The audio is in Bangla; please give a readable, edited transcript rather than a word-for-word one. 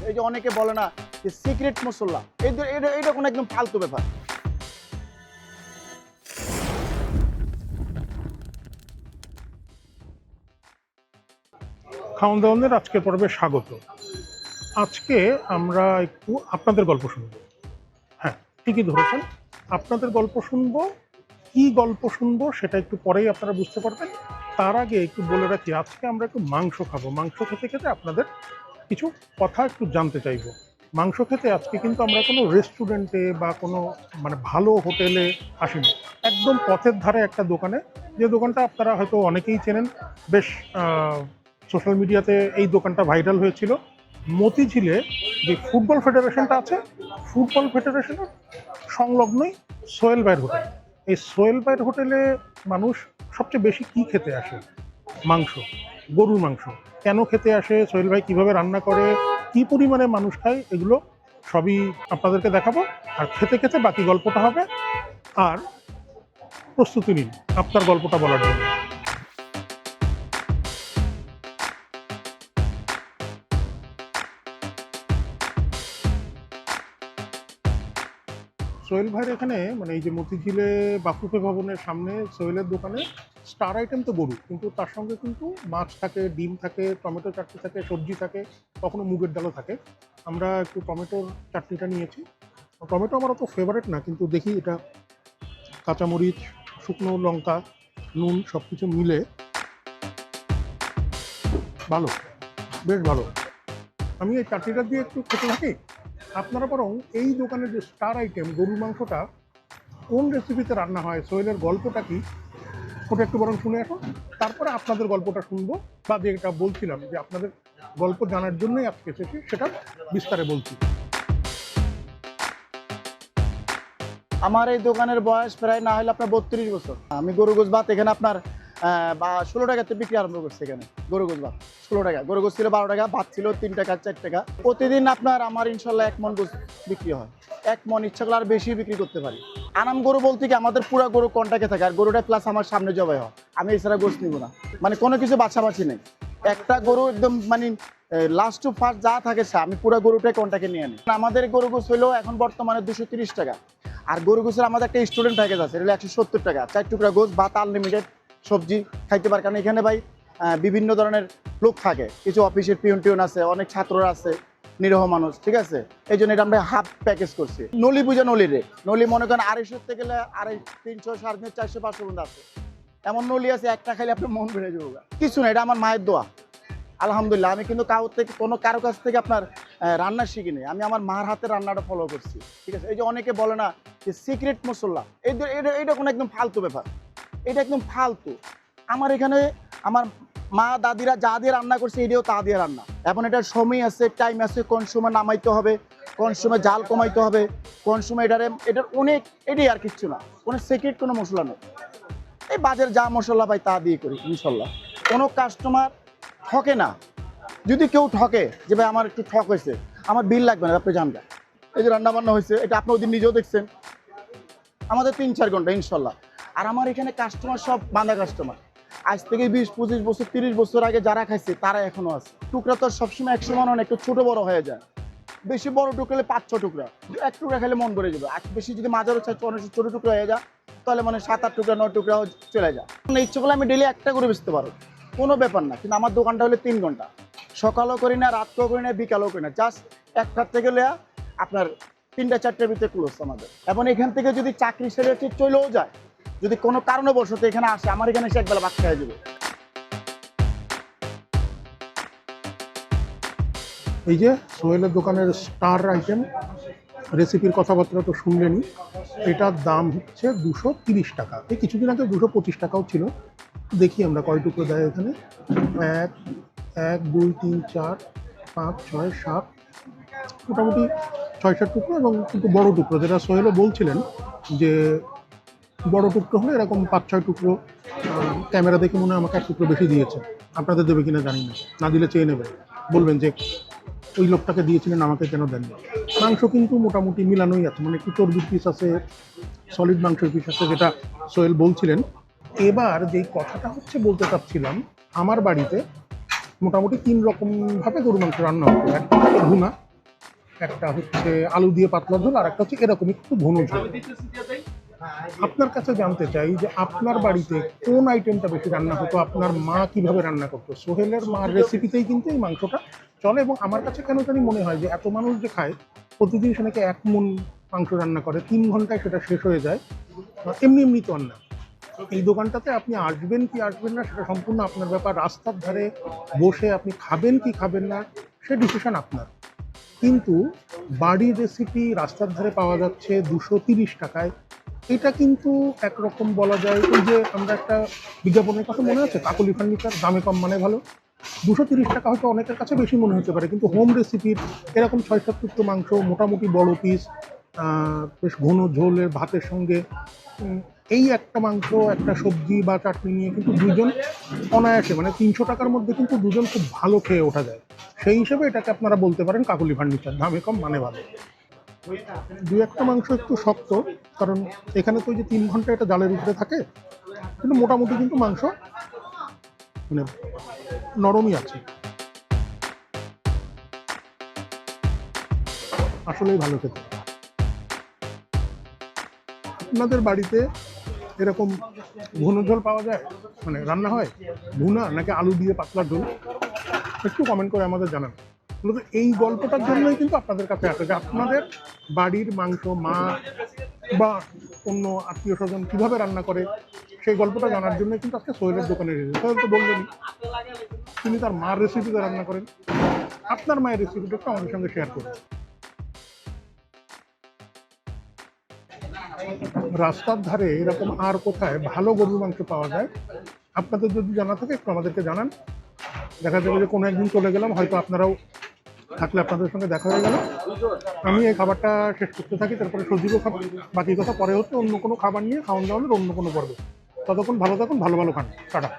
এই যে অনেকে বলে না যে সিক্রেট মশলা, এইটা কোনো একদম ফালতু ব্যাপার। খাওয়ান দাওয়ানের আজকে পর্বে স্বাগত। আজকে আমরা একটু আপনাদের গল্প শুনব। হ্যাঁ, ঠিকই ধরেছেন, আপনাদের গল্প শুনবো। কি গল্প শুনবো সেটা একটু পরেই আপনারা বুঝতে পারবেন। তার আগে একটু বলে রাখি, আজকে আমরা একটু মাংস খাবো। মাংস খেতে খেতে আপনাদের কিছু কথা একটু জানতে চাইবো। মাংস খেতে আজকে কিন্তু আমরা কোনো রেস্টুরেন্টে বা কোনো ভালো হোটেলে আসিনি, একদম পথের ধারে একটা দোকানে, যে দোকানটা আপনারা হয়তো অনেকেই চেনেন। বেশ সোশ্যাল মিডিয়াতে এই দোকানটা ভাইরাল হয়েছিল। মতিঝিলে যে ফুটবল ফেডারেশনটা আছে, ফুটবল ফেডারেশনের সংলগ্নই সোহেল ভাইয়ের হোটেল। এই সোহেল ভাইয়ের হোটেলে মানুষ সবচেয়ে বেশি কি খেতে আসে? মাংস, গরুর মাংস। কেন খেতে আসে, সোহেল ভাই কীভাবে রান্না করে, কি পরিমাণে মানুষ খায়, এগুলো সবই আপনাদেরকে দেখাবো। আর খেতে খেতে বাকি গল্পটা হবে। আর প্রস্তুতি নিন আপনার গল্পটা বলার জন্য। সোহেল ভাইয়ের এখানে এই যে মতিঝিলে বাফুফে ভবনের সামনে সোহেলের দোকানে স্টার আইটেম তো গরু, কিন্তু তার সঙ্গে কিন্তু মাছ থাকে, ডিম থাকে, টমেটো চাটনি থাকে, সবজি থাকে, কখনো মুগের ডালও থাকে। আমরা একটু টমেটোর চাটনিটা নিয়েছি। টমেটো আমার অত ফেভারিট না, কিন্তু দেখি এটা কাঁচামরিচ, শুকনো লঙ্কা, নুন সব কিছু মিলে ভালো, বেশ ভালো। আমি এই চাটনিটা দিয়ে একটু খেতে থাকি। আপনারা বরং এই দোকানের যে স্টার আইটেম গরুর মাংসটা কোন রেসিপিতে রান্না হয়, সোহেলের গল্পটা কি, ওটা একটু বরং শুনে আসুন। তারপরে আপনাদের গল্পটা শুনবো, বা যেটা বলছিলাম যে আপনাদের গল্প জানার জন্যই আজকে এসেছি, সেটা বিস্তারে বলছি। আমার এই দোকানের বয়স প্রায় না হলে আপনার 32 বছর। আমি গরু গোশ ভাত এখানে আপনার 16 টাকাতে বিক্রি আরম্ভ করছি। এখানে গরু গোশ ভাত 16 টাকা, গরু গোশ ছিল 12 টাকা, ভাত ছিল 3 টাকা 4 টাকা। প্রতিদিন আপনার আমার ইনশাল্লাহ 1 মন গোশ বিক্রি হয়। 1 মন, ইচ্ছা করলে আর বেশি বিক্রি করতে পারি। আনাম গরু বলতে কি আমাদের পুরো গরু কন্টাক্টে থাকে, আর গরুটা প্লাস আমার সামনে জবাই হয়। আমি এছাড়া গোশ নিব না, কোনো কিছু বাছাবাছি নেই। একটা গরু একদম লাস্ট টু ফার্স্ট যা থাকে আমি পুরো গরুটাই কন্টাক্টে নিয়ে নিই। আমাদের গরু গোশ হলো এখন বর্তমানে 230 টাকা। আর গরু গোশের আমাদের একটা স্টুডেন্ট প্যাকেজ আছে, এটা 170 টাকা। 4 টুকরা গোশ, ভাত, আনলিমিটেড সবজি খাইতে পারে। কারণ এখানে ভাই বিভিন্ন ধরনের লোক থাকে, কিছু অফিসের পিয়ন আছে, অনেক ছাত্ররা আছে, নিরহ মানুষ, ঠিক আছে। এই জন্য এটা আমরা হাফ প্যাকেজ করছি। নলি বুঝা নলি রে, নলি মনে করেন 250 থেকে 300, 350, 400, 500 পর্যন্ত আছে। এমন নলি আছে একটা খাইলে আপনার মন ভরে যাবো। কিছু না, এটা আমার মায়ের দোয়া, আলহামদুলিল্লাহ। আমি কিন্তু কারো কাছ থেকে আপনার রান্না শিখি নাই, আমি আমার মার হাতের রান্নাটা ফলো করছি, ঠিক আছে। এই যে অনেকে বলে না যে সিক্রেট মশলা, এইটা কোনো একদম ফালতু ব্যাপার, এটা একদম ফালতু। আমার এখানে আমার মা দাদিরা যা দিয়ে রান্না করছে এটাও তা দিয়ে রান্না। এখন এটার সময় আছে, টাইম আছে, কোন সময় নামাইতে হবে, কোন সময় জাল কমাইতে হবে, কোন সময় এটার অনেক, এটাই আর কিচ্ছু না। কোনো সিক্রেট কোনো মশলা নেই। এই বাজারে যা মশলা পাই তা দিয়ে করি ইনশাল্লাহ। কোনো কাস্টমার ঠকে না। যদি কেউ ঠকে যে ভাই আমার একটু ঠক হয়েছে, আমার বিল লাগবে না, আপনি জানবেন। এই যে রান্না বান্না হয়েছে, এটা আপনি ওদিন নিজেও দেখছেন, আমাদের 3-4 ঘন্টা ইনশাল্লাহ। আর আমার এখানে কাস্টমার সব বাঁধা কাস্টমার। আজ থেকে 20-25 বছর 30 বছর আগে যারা খাইছে তারা এখনো আছে। টুকরা তো সবসময় 100 মান একটু ছোট বড় হয়ে যায়। বেশি বড় টুকরা 5-6 টুকরা, 1 টুকরা খেলে মন ভরে যাবে। আর বেশি যদি মাঝারও চাই, অনেক ছোট টুকরা হয়ে যায়, তাহলে 7-8 টুকরা 9 টুকরাও চলে যায়। ইচ্ছে করলে আমি ডেলি একটা করে বেচতে পারো, কোনো ব্যাপার না। কিন্তু আমার দোকানটা হলে 3 ঘন্টা, সকালও করি না, রাতকেও করি না, বিকালও করি না। জাস্ট 1টার থেকে আপনার 3-4টার ভিতরে ক্লোজ আমাদের। এবং এখান থেকে যদি চাকরি সেরে চলেও যায়, যদি কোনো কারণবশত এখানে আসে, আমার এখানে এসে একবেলা ভাত খেয়ে যাবে। এই যে সোহেলের দোকানের স্টার আইটেম রেসিপির কথাবার্তা তো শুনলেনই। এটার দাম হচ্ছে 230 টাকা। এই কিছুদিন আগে 225 টাকাও ছিল। দেখি আমরা কয় টুকরো দেয় এখানে। 1, 1, 2, 3, 4, 5, 6, 7, মোটামুটি 6-7 টুকরো। এবং কিন্তু বড় টুকরো, যেটা সোহেলও বলছিলেন যে বড় টুকরো হলে এরকম 5-6 টুকরো। ক্যামেরা দেখে মনে হয় আমাকে 1 টুকরো বেশি দিয়েছে। আপনাদের দেবে কিনা জানি না, না দিলে চেয়ে নেবেন, বলবেন যে ওই লোকটাকে দিয়েছিলেন আমাকে কেন দেননি। মাংস কিন্তু মোটামুটি মিলানোই আছে, একটু চর্বির পিস আছে, সলিড মাংসের পিস আছে, যেটা সোহেল বলছিলেন। এবার যেই কথাটা বলতে চাচ্ছিলাম, আমার বাড়িতে মোটামুটি 3 রকমভাবে গরু মাংস রান্না হতো। একটা ভুনা, একটা হচ্ছে আলু দিয়ে পাতলা ঝোল, আর একটা হচ্ছে এরকম একটু ঘন ঝোল। আপনার কাছে জানতে চাই যে আপনার বাড়িতে কোন আইটেমটা বেশি রান্না হতো, আপনার মা কিভাবে রান্না করতো? সোহেলের মার রেসিপিতেই কিন্তু এই মাংসটা চলে, এবং আমার কাছে কেন জানি মনে হয় যে এত মানুষ যে খায়, প্রতিদিন সে নাকি 1 মণ মাংস রান্না করে, 3 ঘন্টায় সেটা শেষ হয়ে যায়। এমনি এমনি তো আর না। এই দোকানটাতে আপনি আসবেন কি আসবেন না সেটা সম্পূর্ণ আপনার ব্যাপার। রাস্তার ধারে বসে আপনি খাবেন কি খাবেন না সে ডিসিশন আপনার। কিন্তু বাড়ির রেসিপি রাস্তার ধারে পাওয়া যাচ্ছে 230 টাকায়। এটা কিন্তু একরকম বলা যায়, ওই যে আমরা একটা বিজ্ঞাপনের কথা মনে আছে, কাকলি ফার্নিচার, দামে কম মানে ভালো। 230 টাকা হয়তো অনেকের কাছে বেশি মনে হতে পারে, কিন্তু হোম রেসিপির এরকম 6-7 টুকরো মাংস, মোটামুটি বড় পিস, বেশ ঘন ঝোলের ভাতের সঙ্গে এই একটা মাংস, একটা সবজি বা চাটনি নিয়ে কিন্তু দুজন অনায়াসে, মানে 300 টাকার মধ্যে কিন্তু দুজন খুব ভালো খেয়ে ওঠা যায়। সেই হিসেবে এটাকে আপনারা বলতে পারেন কাকলি ফার্নিচার, দামে কম মানে ভালো। 2-1টা মাংস একটু শক্ত, কারণ এখানে তো ওই যে 3 ঘন্টা এটা জালের উপরে থাকে, কিন্তু মোটামুটি কিন্তু মাংস মানে নরমই আছে। আসলেই ভালো খেতে। আপনাদের বাড়িতে এরকম ঘন ঝোল পাওয়া যায়, মানে রান্না হয় ভুনা নাকি আলু দিয়ে পাতলা ঝোল? একটু কমেন্ট করে আমাদের জানান। মূলত এই গল্পটার জন্যই কিন্তু আপনাদের কাছে আসে, যে আপনাদের বাড়ির মাংস মা বা অন্য আত্মীয় স্বজন কীভাবে রান্না করে সেই গল্পটা জানার জন্য কিন্তু আজকে সোহেলের দোকানে এসেছে। সোহেল তো বললেন তিনি তার মার রেসিপিতে রান্না করেন। আপনার মায়ের রেসিপিটা একটু আমাদের সঙ্গে শেয়ার করুন। রাস্তার ধারে এরকম আর কোথায় ভালো গরুর মাংস পাওয়া যায় আপনাদের যদি জানা থাকে একটু আমাদেরকে জানান। দেখা যাবে যে কোনো একদিন চলে গেলাম, হয়তো আপনারাও থাকলে আপনাদের সঙ্গে দেখা হয়ে গেল। আমি এই খাবারটা শেষ করতে থাকি, তারপরে সজীবও খাবার, বাকি কথা পরে হচ্ছে অন্য কোনো খাবার নিয়ে খাওয়ান দাওয়ানোর অন্য কোনো পর্বে। ততক্ষণ ভালো থাকুন, ভালো ভালো খান, টাটা।